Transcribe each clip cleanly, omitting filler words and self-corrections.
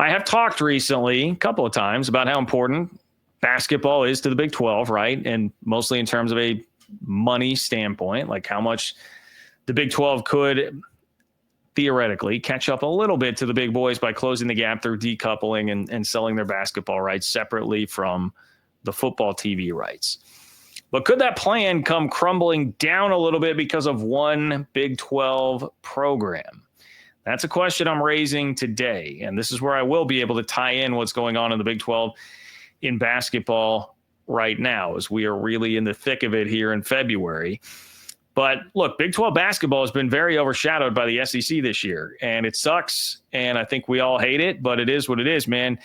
I have talked recently a couple of times about how important basketball is to the Big 12, right? And mostly in terms of a money standpoint, like how much the Big 12 could theoretically catch up a little bit to the big boys by closing the gap through decoupling and selling their basketball rights separately from the football TV rights. But could that plan come crumbling down a little bit because of one Big 12 program? That's a question I'm raising today. And this is where I will be able to tie in what's going on in the Big 12 in basketball right now, as we are really in the thick of it here in February. But look, Big 12 basketball has been very overshadowed by the SEC this year, and it sucks. And I think we all hate it, but it is what it is, man.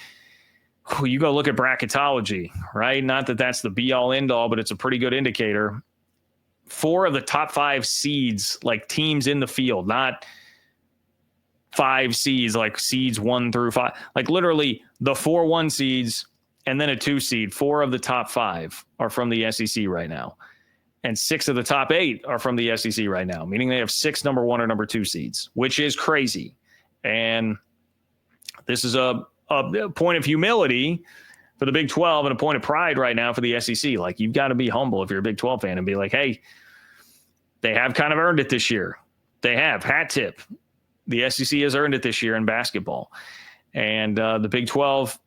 You go look at bracketology, right? Not that that's the be all end all, but it's a pretty good indicator. 4 of the top 5 seeds, like teams in the field, not 5 seeds, like seeds 1 through 5, like literally the 4 1 seeds and then a 2 seed. 4 of the top 5 are from the SEC right now. And 6 of the top 8 are from the SEC right now, meaning they have 6 number 1 or number 2 seeds, which is crazy. And this is a point of humility for the Big 12 and a point of pride right now for the SEC. Like, you've got to be humble if you're a Big 12 fan and be like, hey, they have kind of earned it this year. They have. Hat tip. The SEC has earned it this year in basketball. And the Big 12,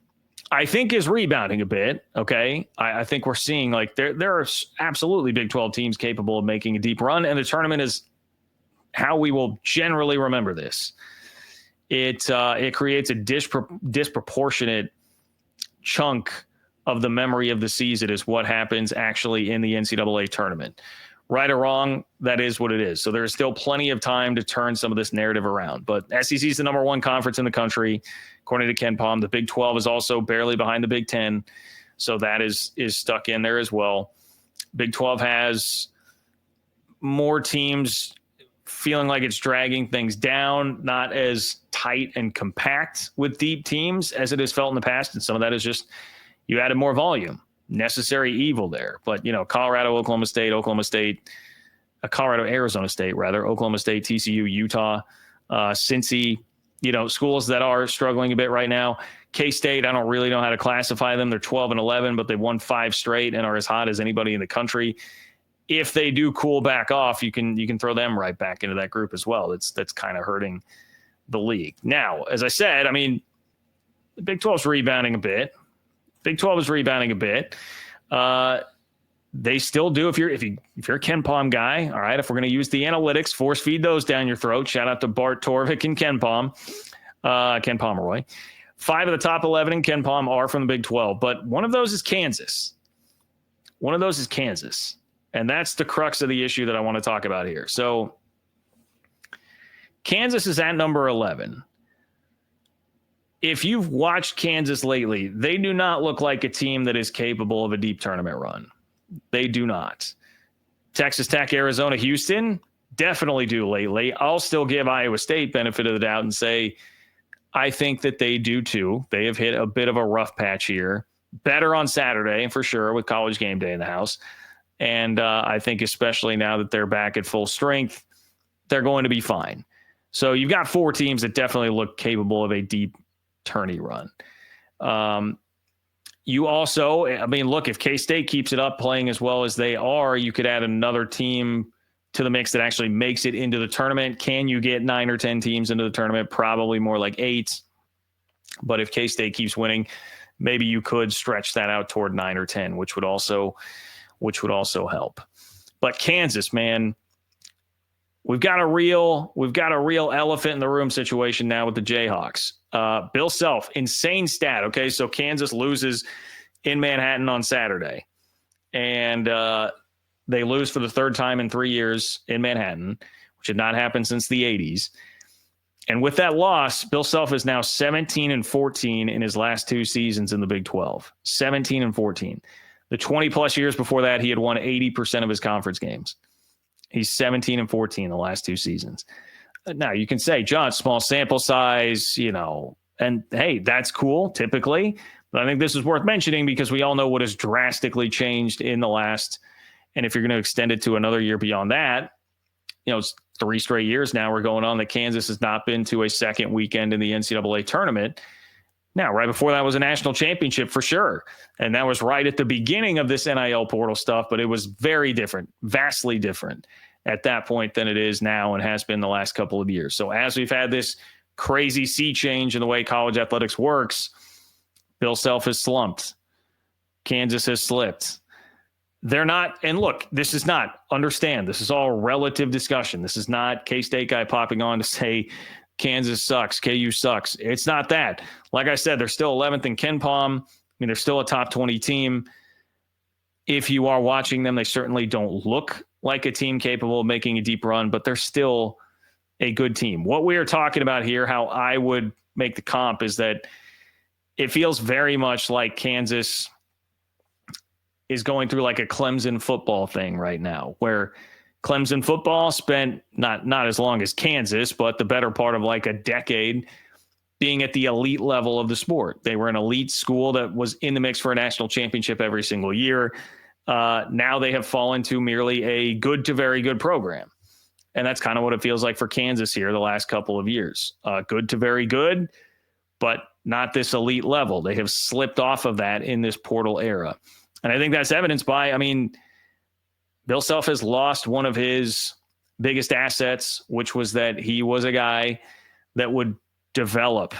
I think, is rebounding a bit. Okay. I think we're seeing like there are absolutely Big 12 teams capable of making a deep run, and the tournament is how we will generally remember this. It creates a disproportionate chunk of the memory of the season is what happens actually in the NCAA tournament. Right or wrong, that is what it is. So there is still plenty of time to turn some of this narrative around. But SEC is the number 1 conference in the country, according to Ken Palm. The Big 12 is also barely behind the Big 10. So that is stuck in there as well. Big 12 has more teams feeling like it's dragging things down, not as tight and compact with deep teams as it has felt in the past. And some of that is just you added more volume. Necessary evil there. But, Colorado, Arizona State, Oklahoma State, TCU, Utah, Cincy, schools that are struggling a bit right now. K-State, I don't really know how to classify them. They're 12-11, but they've won 5 straight and are as hot as anybody in the country. If they do cool back off, you can throw them right back into that group as well. That's kind of hurting the league. Now, as I said, the Big 12 is rebounding a bit. They still do. If you're a Ken Palm guy, all right, if we're going to use the analytics, force feed those down your throat. Shout out to Bart Torvik and Ken Pomeroy. 5 of the top 11 in Ken Palm are from the Big 12, but one of those is Kansas. And that's the crux of the issue that I want to talk about here. So Kansas is at number 11. If you've watched Kansas lately, they do not look like a team that is capable of a deep tournament run. They do not. Texas Tech, Arizona, Houston definitely do lately. I'll still give Iowa State benefit of the doubt and say I think that they do too. They have hit a bit of a rough patch here. Better on Saturday for sure with College Game Day in the house. And I think especially now that they're back at full strength, they're going to be fine. So you've got 4 teams that definitely look capable of a deep tourney run. You also, look, if K-State keeps it up playing as well as they are, you could add another team to the mix that actually makes it into the tournament. Can you get 9 or 10 teams into the tournament? Probably more like 8. But if K-State keeps winning, maybe you could stretch that out toward 9 or 10, which would also help. But Kansas, man, we've got a real elephant in the room situation now with the Jayhawks. Bill Self, insane stat. Okay, so Kansas loses in Manhattan on Saturday, and they lose for the 3rd time in 3 years in Manhattan, which had not happened since the 80s. And with that loss, Bill Self is now 17-14 in his last 2 seasons in the Big 12. 17-14. The 20-plus years before that, he had won 80% of his conference games. He's 17-14 the last 2 seasons. Now, you can say, John, small sample size, and hey, that's cool typically. But I think this is worth mentioning because we all know what has drastically changed in the last, and if you're going to extend it to another year beyond that, it's 3 straight years now we're going on that Kansas has not been to a second weekend in the NCAA tournament. Now, right before that was a national championship for sure. And that was right at the beginning of this NIL portal stuff, but it was very different, vastly different at that point than it is now and has been the last couple of years. So as we've had this crazy sea change in the way college athletics works, Bill Self has slumped. Kansas has slipped. They're not, and look, this is not, understand, this is all relative discussion. This is not K-State guy popping on to say Kansas sucks, KU sucks. It's not that. Like I said, they're still 11th in KenPom. I mean, they're still a top 20 team. If you are watching them, they certainly don't look like a team capable of making a deep run, but they're still a good team. What we are talking about here, how I would make the comp, is that it feels very much like Kansas is going through like a Clemson football thing right now, where Clemson football spent not as long as Kansas, but the better part of like a decade being at the elite level of the sport. They were an elite school that was in the mix for a national championship every single year. Now they have fallen to merely a good to very good program. And that's kind of what it feels like for Kansas here the last couple of years. Good to very good, but not this elite level. They have slipped off of that in this portal era. And I think that's evidenced by, Bill Self has lost one of his biggest assets, which was that he was a guy that would develop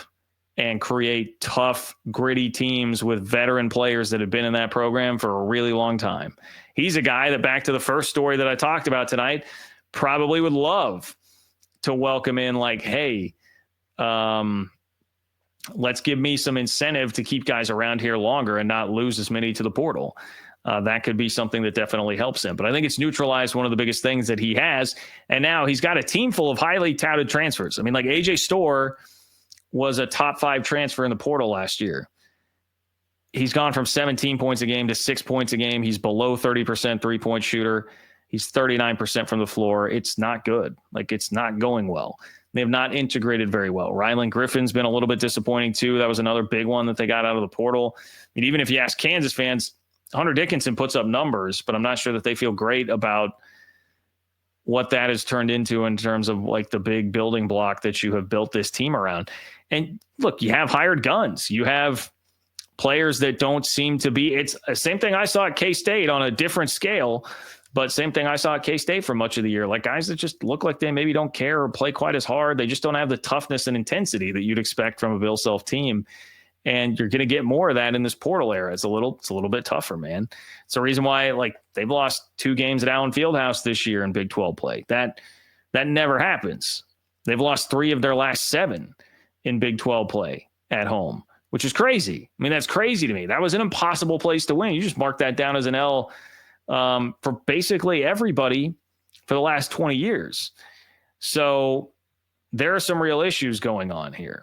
and create tough, gritty teams with veteran players that have been in that program for a really long time. He's a guy that, back to the first story that I talked about tonight, probably would love to welcome in like, hey, let's give me some incentive to keep guys around here longer and not lose as many to the portal. That could be something that definitely helps him. But I think it's neutralized one of the biggest things that he has. And now he's got a team full of highly touted transfers. I mean, like AJ Storr was a top 5 transfer in the portal last year. He's gone from 17 points a game to 6 points a game. He's below 30% 3-point shooter. He's 39% from the floor. It's not good. Like, it's not going well. They have not integrated very well. Rylan Griffin's been a little bit disappointing too. That was another big one that they got out of the portal. I mean, even if you ask Kansas fans, Hunter Dickinson puts up numbers, but I'm not sure that they feel great about what that has turned into in terms of like the big building block that you have built this team around. And look, you have hired guns. You have players that don't seem to be, it's the same thing I saw at K-State on a different scale, but same thing I saw at K-State for much of the year. Like guys that just look like they maybe don't care or play quite as hard. They just don't have the toughness and intensity that you'd expect from a Bill Self team. And you're going to get more of that in this portal era. It's a little bit tougher, man. It's the reason why, like, they've lost 2 games at Allen Fieldhouse this year in Big 12 play. That never happens. They've lost 3 of their last 7 in Big 12 play at home, which is crazy. I mean, that's crazy to me. That was an impossible place to win. You just mark that down as an L for basically everybody for the last 20 years. So there are some real issues going on here.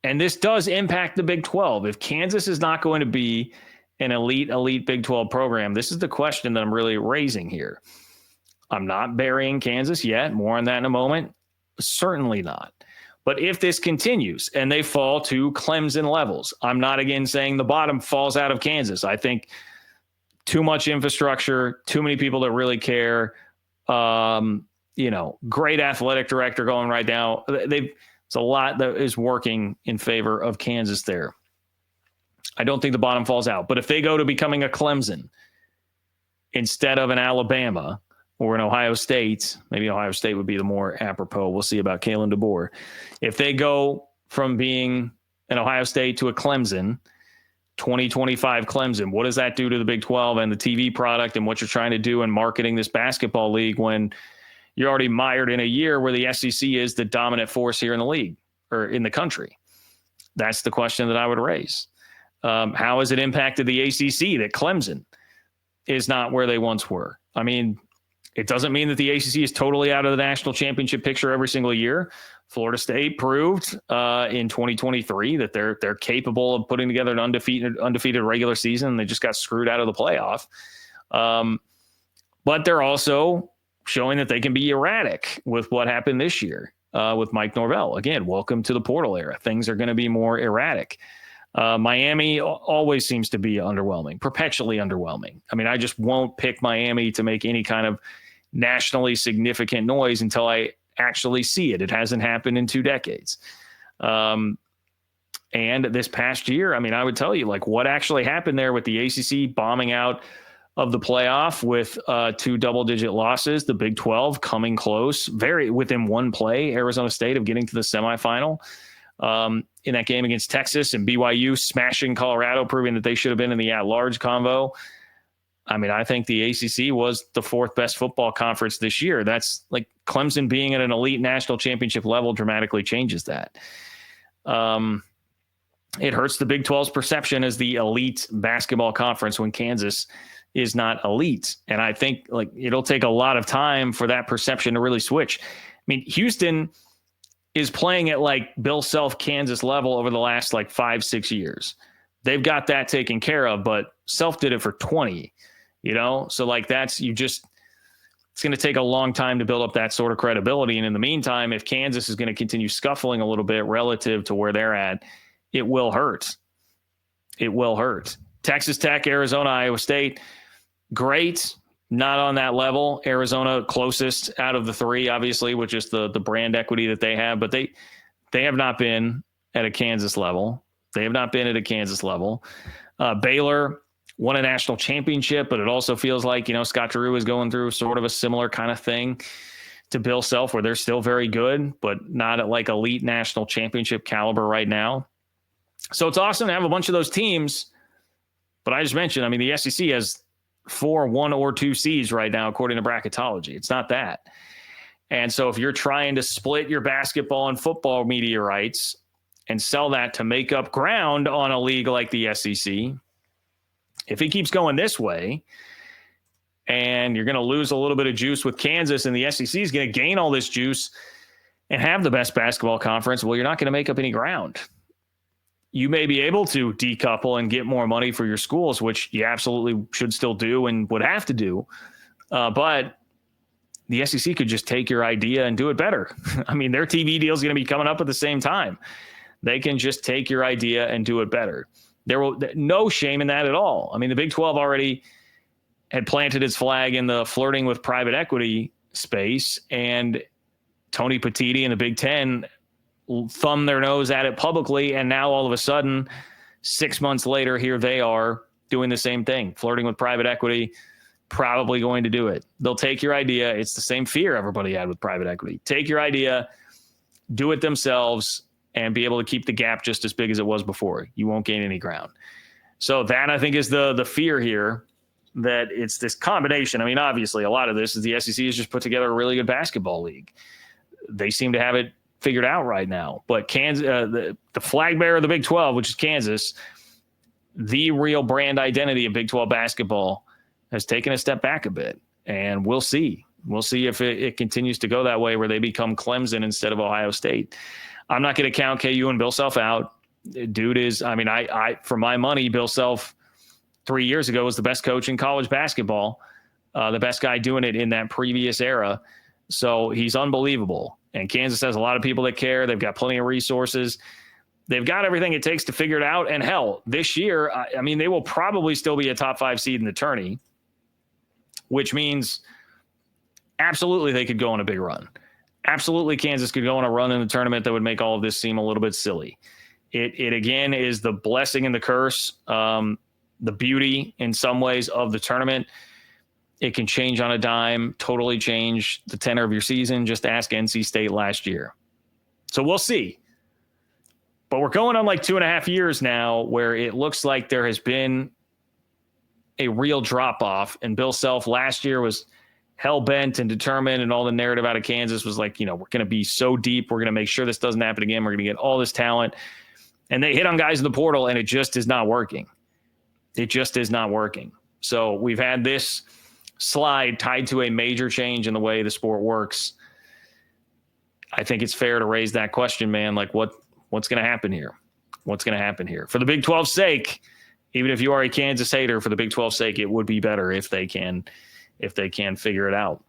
And this does impact the Big 12. If Kansas is not going to be an elite Big 12 program, this is the question that I'm really raising here. I'm not burying Kansas yet. More on that in a moment. Certainly not. But if this continues and they fall to Clemson levels, I'm not again saying the bottom falls out of Kansas. I think too much infrastructure, too many people that really care. Great athletic director going right now. It's a lot that is working in favor of Kansas there. I don't think the bottom falls out. But if they go to becoming a Clemson instead of an Alabama or an Ohio State, maybe Ohio State would be the more apropos. We'll see about Kalen DeBoer. If they go from being an Ohio State to a Clemson, 2025 Clemson, what does that do to the Big 12 and the TV product and what you're trying to do in marketing this basketball league when you're already mired in a year where the SEC is the dominant force here in the league or in the country? That's the question that I would raise. How has it impacted the ACC that Clemson is not where they once were? I mean, it doesn't mean that the ACC is totally out of the national championship picture every single year. Florida State proved in 2023 that they're capable of putting together an undefeated regular season. They just got screwed out of the playoff. But they're also showing that they can be erratic with what happened this year with Mike Norvell. Again, welcome to the portal era. Things are going to be more erratic. Miami always seems to be underwhelming, perpetually underwhelming. I mean, I just won't pick Miami to make any kind of nationally significant noise until I actually see it. It hasn't happened in 2 decades. And this past year, I mean, I would tell you, like, what actually happened there with the ACC bombing out of the playoff with 2 double-digit losses, the Big 12 coming close, very within one play, Arizona State of getting to the semifinal in that game against Texas, and BYU smashing Colorado, proving that they should have been in the at-large convo. I mean, I think the ACC was the 4th best football conference this year. That's like Clemson being at an elite national championship level dramatically changes that. It hurts the Big 12's perception as the elite basketball conference when Kansas is not elite. And I think like it'll take a lot of time for that perception to really switch. I mean, Houston is playing at like Bill Self Kansas level over the last like 5-6 years. They've got that taken care of, but Self did it for 20, So like it's going to take a long time to build up that sort of credibility. And in the meantime, if Kansas is going to continue scuffling a little bit relative to where they're at, it will hurt. It will hurt. Texas Tech, Arizona, Iowa State, great. Not on that level. Arizona closest out of the 3, obviously, with just the brand equity that they have. But they have not been at a Kansas level. They have not been at a Kansas level. Baylor won a national championship, but it also feels like, Scott Drew is going through sort of a similar kind of thing to Bill Self, where they're still very good, but not at like elite national championship caliber right now. So it's awesome to have a bunch of those teams. But I just mentioned, I mean, the SEC has 4 1 or 2 seeds right now, according to bracketology. It's not that. And so if you're trying to split your basketball and football media rights and sell that to make up ground on a league like the SEC, if it keeps going this way and you're going to lose a little bit of juice with Kansas and the SEC is going to gain all this juice and have the best basketball conference, well, you're not going to make up any ground. You may be able to decouple and get more money for your schools, which you absolutely should still do and would have to do. But the SEC could just take your idea and do it better. I mean, their TV deal is going to be coming up at the same time. They can just take your idea and do it better. There will no shame in that at all. I mean, the Big 12 already had planted its flag in the flirting with private equity space, and Tony Petitti and the Big 10 thumb their nose at it publicly, and now all of a sudden 6 months later, here they are doing the same thing, flirting with private equity, probably going to do it. They'll take your idea. It's the same fear everybody had with private equity. Take your idea, do it themselves, and be able to keep the gap just as big as it was before. You won't gain any ground. So that, I think, is the fear here, that it's this combination. I mean, obviously, a lot of this is the SEC has just put together a really good basketball league. They seem to have it figured out right now. But Kansas, the flag bearer of the Big 12, which is Kansas, the real brand identity of Big 12 basketball, has taken a step back a bit. And we'll see. We'll see if it continues to go that way, where they become Clemson instead of Ohio State. I'm not going to count KU and Bill Self out. Dude is, I mean, I for my money, Bill Self 3 years ago was the best coach in college basketball, the best guy doing it in that previous era. So he's unbelievable. And Kansas has a lot of people that care. They've got plenty of resources. They've got everything it takes to figure it out. And hell, this year, I mean, they will probably still be a top 5 seed in the tourney, which means absolutely they could go on a big run. Absolutely, Kansas could go on a run in the tournament that would make all of this seem a little bit silly. It again is the blessing and the curse, the beauty in some ways of the tournament. It can change on a dime, totally change the tenor of your season. Just ask NC State last year. So we'll see. But we're going on like 2.5 years now where it looks like there has been a real drop-off. And Bill Self last year was hell-bent and determined, and all the narrative out of Kansas was like, we're going to be so deep. We're going to make sure this doesn't happen again. We're going to get all this talent. And they hit on guys in the portal, and it just is not working. It just is not working. So we've had this slide tied to a major change in the way the sport works. I think it's fair to raise that question, man. Like, what's going to happen here? What's going to happen here? For the Big 12's sake, even if you are a Kansas hater, for the Big 12's sake, it would be better if they can figure it out.